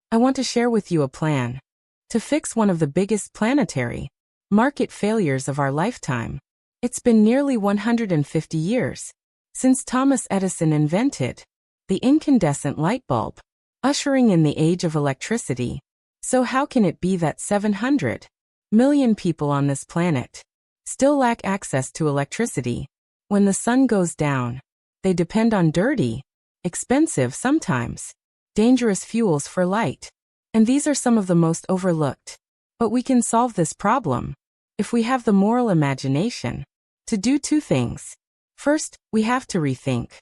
I want to share with you a plan to fix one of the biggest planetary market failures of our lifetime. It's been nearly 150 years since Thomas Edison invented the incandescent light bulb, ushering in the age of electricity. So how can it be that 700 million people on this planet still lack access to electricity? When the sun goes down, they depend on dirty, expensive, sometimes dangerous fuels for light. And these are some of the most overlooked. But we can solve this problem if we have the moral imagination to do two things. First, we have to rethink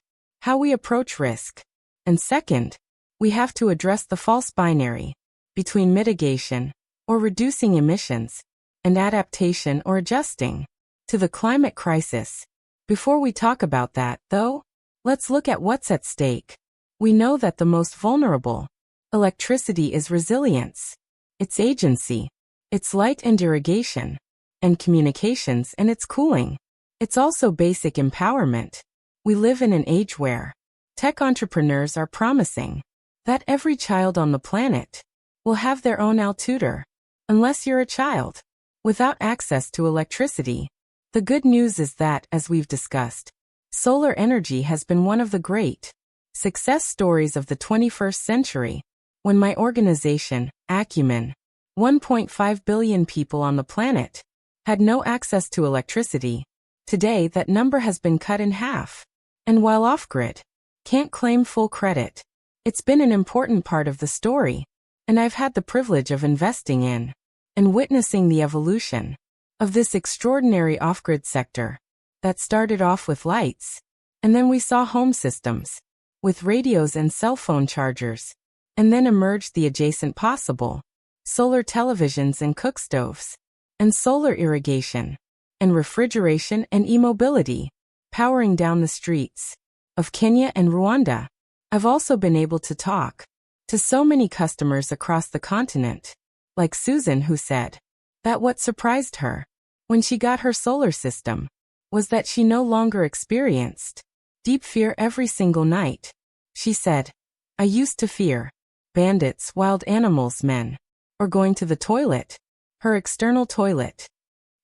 how we approach risk. And second, we have to address the false binary between mitigation or reducing emissions and adaptation or adjusting to the climate crisis. Before we talk about that, though, let's look at what's at stake. We know that the most vulnerable electricity is resilience, its agency, its light and irrigation, and communications, and its cooling. It's also basic empowerment. We live in an age where tech entrepreneurs are promising that every child on the planet will have their own tutor. Unless you're a child without access to electricity. The good news is that, as we've discussed, solar energy has been one of the great success stories of the 21st century. When my organization, Acumen, 1.5 billion people on the planet, had no access to electricity, today that number has been cut in half. And while off-grid can't claim full credit, it's been an important part of the story, and I've had the privilege of investing in and witnessing the evolution of this extraordinary off-grid sector that started off with lights, and then we saw home systems with radios and cell phone chargers, and then emerged the adjacent possible solar televisions and cook stoves, and solar irrigation, and refrigeration and e-mobility, powering down the streets of Kenya and Rwanda. I've also been able to talk to so many customers across the continent, like Susan, who said that what surprised her when she got her solar system was that she no longer experienced deep fear every single night. She said, "I used to fear bandits, wild animals, men, or going to the toilet, her external toilet,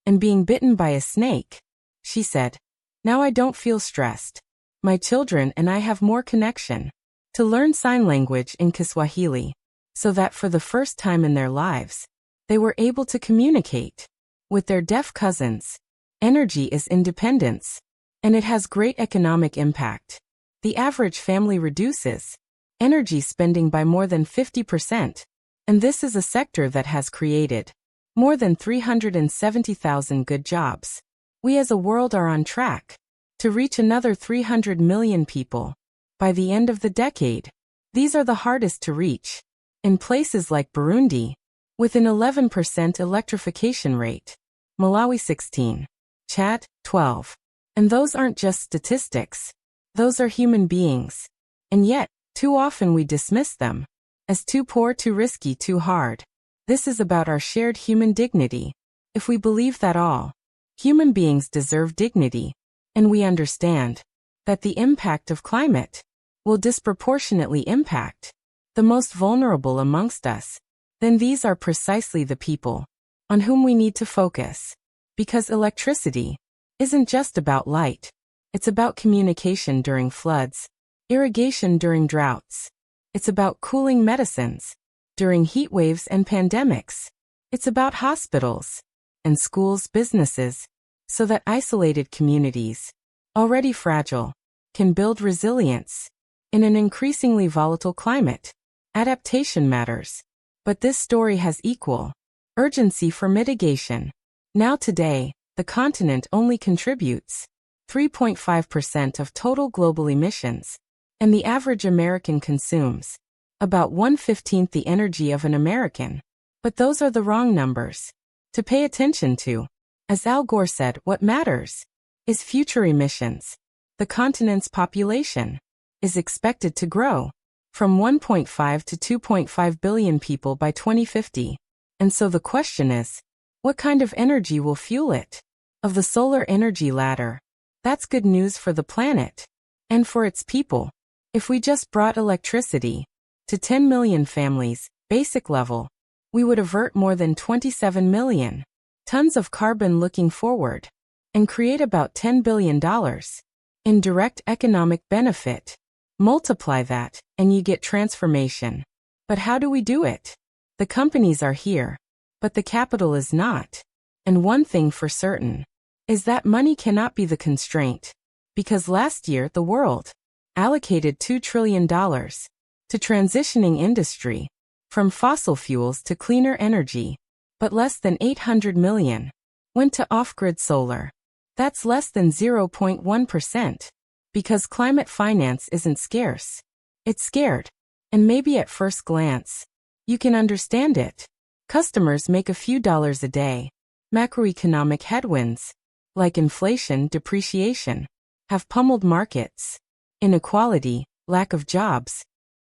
and being bitten by a snake." She said, "Now I don't feel stressed. My children and I have more connection to learn sign language in Kiswahili, so that for the first time in their lives, they were able to communicate with their deaf cousins. Energy is independence, and it has great economic impact. The average family reduces energy spending by more than 50%, and this is a sector that has created more than 370,000 good jobs. We as a world are on track to reach another 300 million people by the end of the decade. These are the hardest to reach in places like Burundi, with an 11% electrification rate, Malawi 16, Chad 12. And those aren't just statistics. Those are human beings. And yet, too often we dismiss them as too poor, too risky, too hard. This is about our shared human dignity. If we believe that all human beings deserve dignity, and we understand that the impact of climate will disproportionately impact the most vulnerable amongst us, then these are precisely the people on whom we need to focus. Because electricity isn't just about light. It's about communication during floods, irrigation during droughts. It's about cooling medicines during heat waves and pandemics. It's about hospitals and schools, businesses, so that isolated communities, already fragile, can build resilience in an increasingly volatile climate. Adaptation matters, but this story has equal urgency for mitigation. Now today, the continent only contributes 3.5% of total global emissions, and the average American consumes about 1/15 the energy of an American. But those are the wrong numbers to pay attention to. As Al Gore said, what matters is future emissions. The continent's population is expected to grow from 1.5 to 2.5 billion people by 2050. And so the question is, what kind of energy will fuel it? Of the solar energy ladder, that's good news for the planet and for its people. If we just brought electricity to 10 million families, basic level, we would avert more than 27 million tons of carbon looking forward and create about $10 billion in direct economic benefit. Multiply that, and you get transformation. But how do we do it? The companies are here, but the capital is not. And one thing for certain is that money cannot be the constraint, because last year the world allocated $2 trillion to transitioning industry from fossil fuels to cleaner energy, but less than 800 million went to off-grid solar. That's less than 0.1%, because climate finance isn't scarce. It's scared, and maybe at first glance, you can understand it. Customers make a few dollars a day. Macroeconomic headwinds, like inflation, depreciation, have pummeled markets. Inequality, lack of jobs,